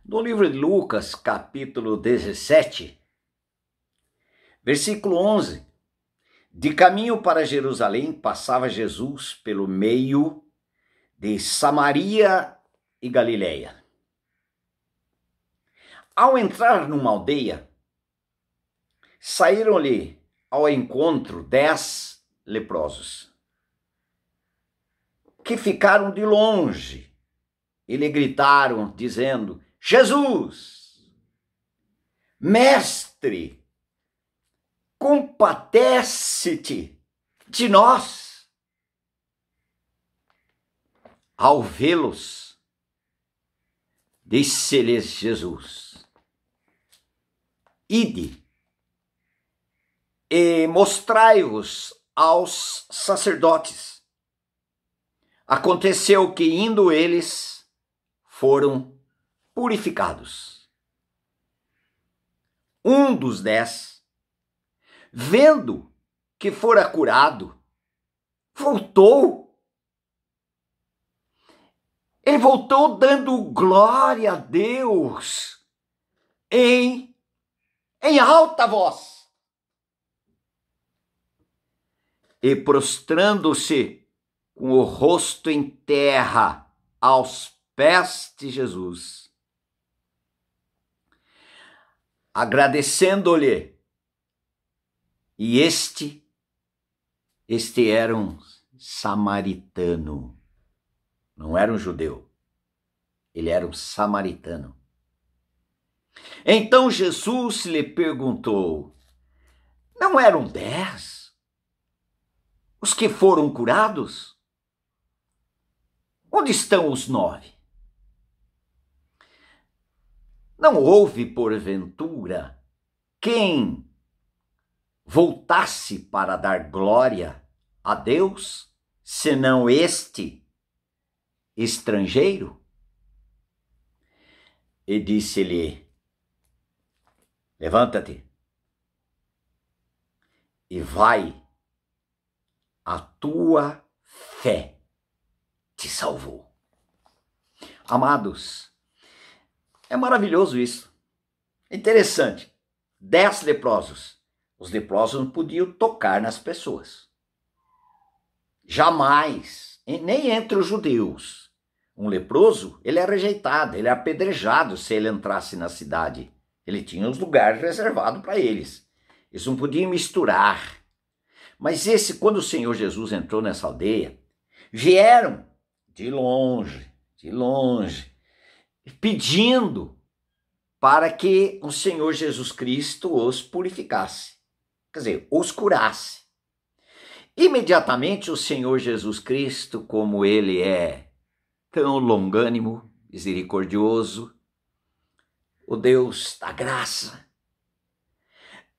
No livro de Lucas, capítulo 17, versículo 11, de caminho para Jerusalém, passava Jesus pelo meio de Samaria e Galiléia. Ao entrar numa aldeia, saíram-lhe ao encontro 10 leprosos, que ficaram de longe e lhe gritaram, dizendo: Jesus, mestre, compadece-te de nós. Ao vê-los, disse-lhes Jesus: Ide e mostrai-vos aos sacerdotes. Aconteceu que, indo eles, foram purificados. Um dos 10, vendo que fora curado, voltou. Ele voltou dando glória a Deus em alta voz. E prostrando-se com o rosto em terra aos pés de Jesus, agradecendo-lhe. E este era um samaritano, não era um judeu, ele era um samaritano. Então Jesus lhe perguntou: não eram 10 os que foram curados? Onde estão os 9? Não houve, porventura, quem voltasse para dar glória a Deus, senão este estrangeiro? E disse-lhe: levanta-te e vai, a tua fé te salvou. Amados, é maravilhoso isso. É interessante. 10 leprosos. Os leprosos não podiam tocar nas pessoas. Jamais, nem entre os judeus. Um leproso, ele é rejeitado, ele é apedrejado se ele entrasse na cidade. Ele tinha os lugares reservados para eles. Eles não podiam misturar. Mas quando o Senhor Jesus entrou nessa aldeia, vieram de longe, pedindo para que o Senhor Jesus Cristo os purificasse. Quer dizer, os curasse. Imediatamente o Senhor Jesus Cristo, como ele é tão longânimo, misericordioso, o Deus da graça,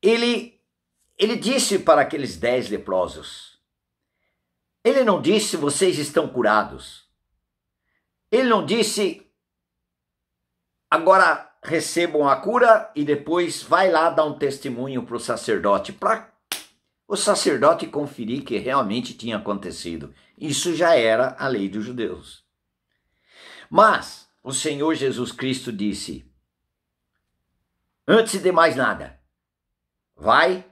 ele disse para aqueles 10 leprosos, ele não disse: vocês estão curados. Ele não disse: agora recebam a cura e depois vai lá dar um testemunho para o sacerdote, para o sacerdote conferir que realmente tinha acontecido. Isso já era a lei dos judeus. Mas o Senhor Jesus Cristo disse: antes de mais nada, vai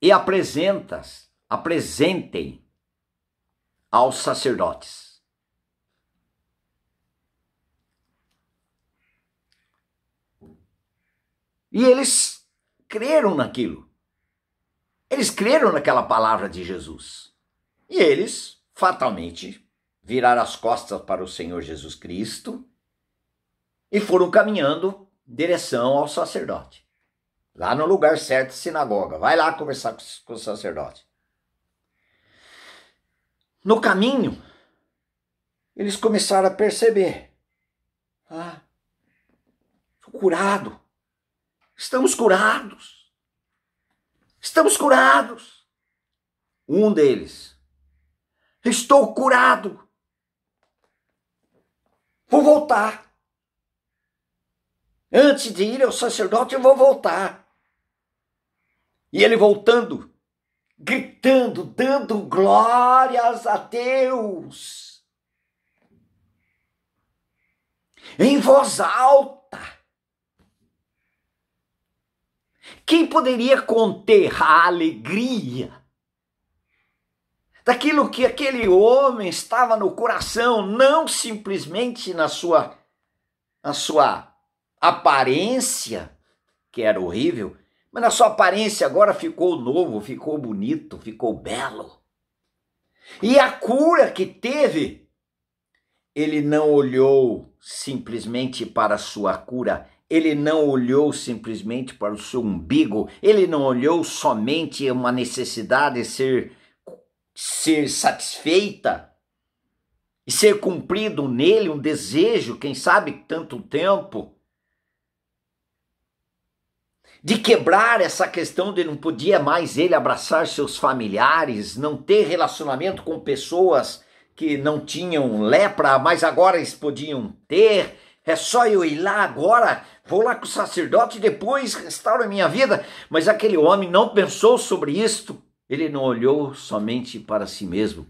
e apresentem aos sacerdotes. E eles creram naquilo. Eles creram naquela palavra de Jesus. E eles, fatalmente, viraram as costas para o Senhor Jesus Cristo e foram caminhando em direção ao sacerdote. Lá no lugar certo, sinagoga. Vai lá conversar com o sacerdote. No caminho, eles começaram a perceber: estou curado. Estamos curados. Estamos curados. Um deles: estou curado. Vou voltar. Antes de ir ao sacerdote, eu vou voltar. E ele voltando, gritando, dando glórias a Deus. em voz alta. Quem poderia conter a alegria daquilo que aquele homem estava no coração, não simplesmente na sua aparência, que era horrível, mas na sua aparência agora ficou novo, ficou bonito, ficou belo. E a cura que teve, ele não olhou simplesmente para a sua cura, ele não olhou simplesmente para o seu umbigo, ele não olhou somente uma necessidade de ser satisfeita e ser cumprido nele um desejo, quem sabe tanto tempo, de quebrar essa questão de não podia mais ele abraçar seus familiares, não ter relacionamento com pessoas que não tinham lepra, mas agora eles podiam ter. É só eu ir lá agora, vou lá com o sacerdote e depois restauro a minha vida. Mas aquele homem não pensou sobre isto, ele não olhou somente para si mesmo,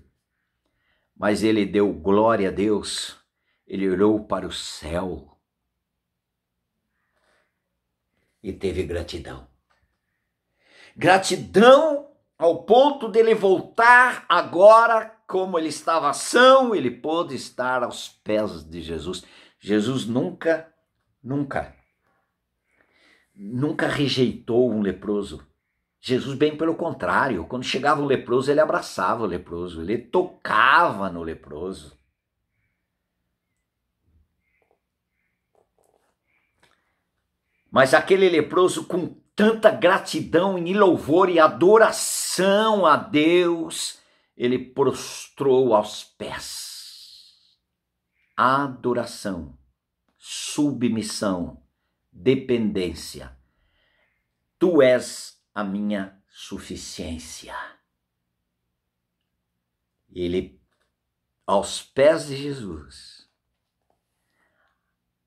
mas ele deu glória a Deus, ele olhou para o céu e teve gratidão. Gratidão ao ponto dele voltar agora, como ele estava são, ele pôde estar aos pés de Jesus. Jesus nunca rejeitou um leproso. Jesus, bem pelo contrário, quando chegava o leproso, ele abraçava o leproso, ele tocava no leproso. Mas aquele leproso, com tanta gratidão e louvor e adoração a Deus, ele prostrou aos pés. Adoração, submissão, dependência. Tu és a minha suficiência. Ele, aos pés de Jesus,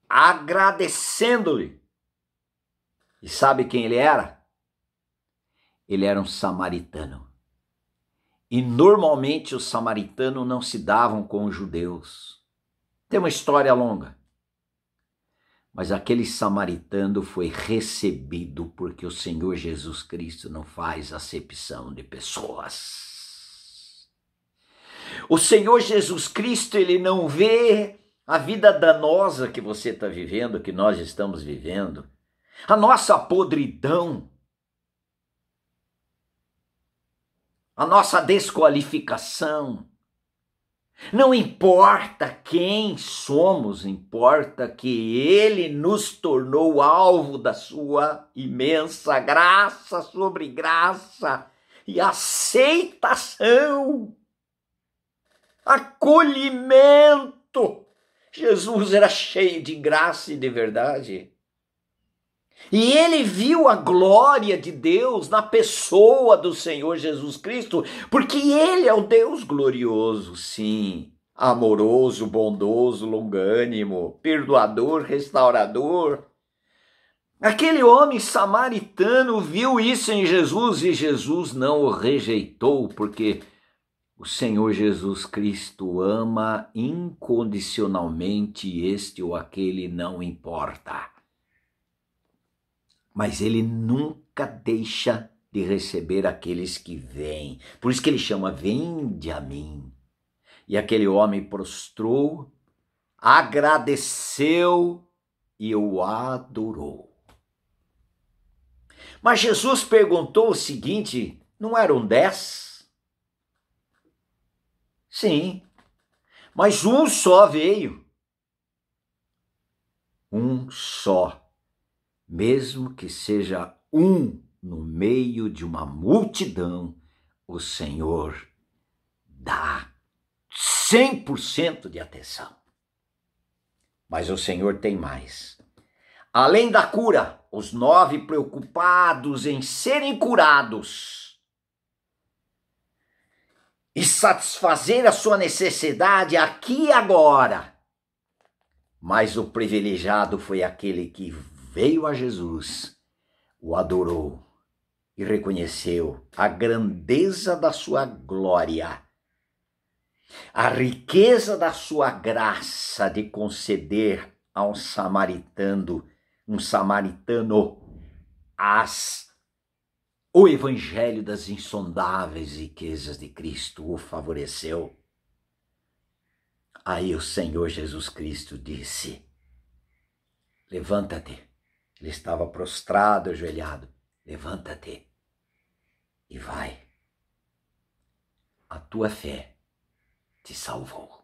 agradecendo-lhe. E sabe quem ele era? Ele era um samaritano. E normalmente os samaritanos não se davam com os judeus. Tem uma história longa. Mas aquele samaritano foi recebido porque o Senhor Jesus Cristo não faz acepção de pessoas. O Senhor Jesus Cristo, ele não vê a vida danosa que você está vivendo, que nós estamos vivendo, a nossa podridão, a nossa desqualificação. Não importa quem somos, importa que ele nos tornou alvo da sua imensa graça sobre graça e aceitação, acolhimento. Jesus era cheio de graça e de verdade. E ele viu a glória de Deus na pessoa do Senhor Jesus Cristo, porque ele é o Deus glorioso, sim, amoroso, bondoso, longânimo, perdoador, restaurador. Aquele homem samaritano viu isso em Jesus e Jesus não o rejeitou, porque o Senhor Jesus Cristo ama incondicionalmente este ou aquele, não importa. Mas ele nunca deixa de receber aqueles que vêm. Por isso que ele chama, vinde a mim. E aquele homem prostrou, agradeceu e o adorou. Mas Jesus perguntou o seguinte, não eram 10? Sim, mas um só veio. Um só. Mesmo que seja um no meio de uma multidão, o Senhor dá 100% de atenção. Mas o Senhor tem mais. Além da cura, os 9 preocupados em serem curados e satisfazer a sua necessidade aqui e agora. Mas o privilegiado foi aquele que veio a Jesus, o adorou e reconheceu a grandeza da sua glória, a riqueza da sua graça de conceder a um samaritano, o evangelho das insondáveis riquezas de Cristo o favoreceu. Aí o Senhor Jesus Cristo disse: levanta-te. Ele estava prostrado, ajoelhado. Levanta-te e vai. A tua fé te salvou.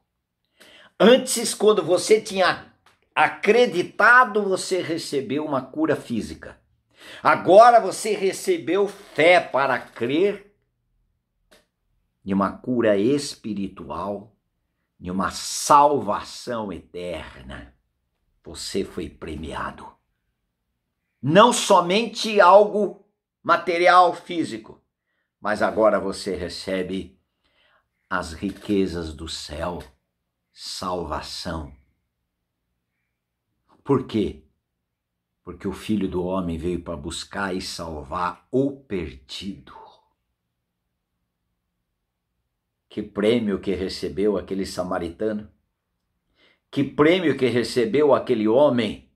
Antes, quando você tinha acreditado, você recebeu uma cura física. Agora você recebeu fé para crer em uma cura espiritual, em uma salvação eterna. Você foi premiado. Não somente algo material, físico, mas agora você recebe as riquezas do céu, salvação. Por quê? Porque o Filho do Homem veio para buscar e salvar o perdido. Que prêmio que recebeu aquele samaritano? Que prêmio que recebeu aquele homem?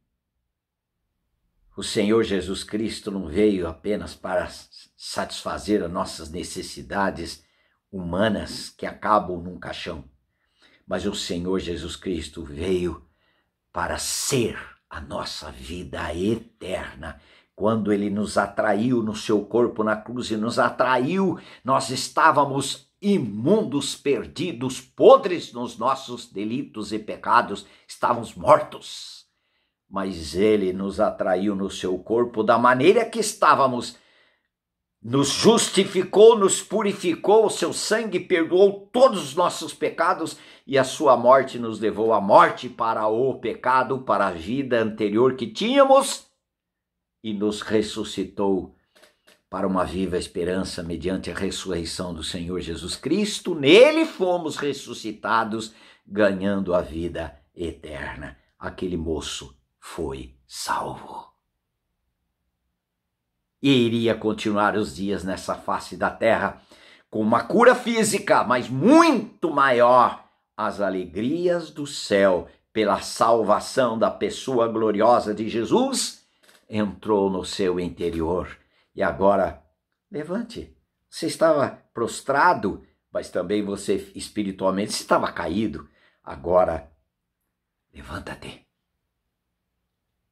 O Senhor Jesus Cristo não veio apenas para satisfazer as nossas necessidades humanas que acabam num caixão, mas o Senhor Jesus Cristo veio para ser a nossa vida eterna. Quando ele nos atraiu no seu corpo na cruz e nos atraiu, nós estávamos imundos, perdidos, podres nos nossos delitos e pecados, estávamos mortos. Mas ele nos atraiu no seu corpo da maneira que estávamos, nos justificou, nos purificou, o seu sangue perdoou todos os nossos pecados e a sua morte nos levou à morte para o pecado, para a vida anterior que tínhamos e nos ressuscitou para uma viva esperança mediante a ressurreição do Senhor Jesus Cristo. Nele fomos ressuscitados, ganhando a vida eterna. Aquele moço foi salvo. E iria continuar os dias nessa face da terra com uma cura física, mas muito maior, as alegrias do céu pela salvação da pessoa gloriosa de Jesus entrou no seu interior. E agora, levante. Você estava prostrado, mas também você espiritualmente estava caído. Agora, levanta-te.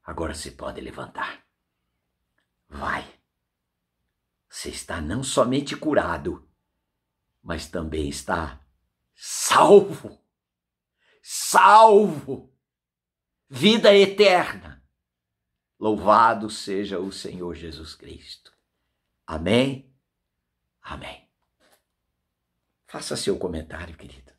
Agora você pode levantar. Vai. Você está não somente curado, mas também está salvo. Salvo. Vida eterna. Louvado seja o Senhor Jesus Cristo. Amém? Amém. Faça seu comentário, querido.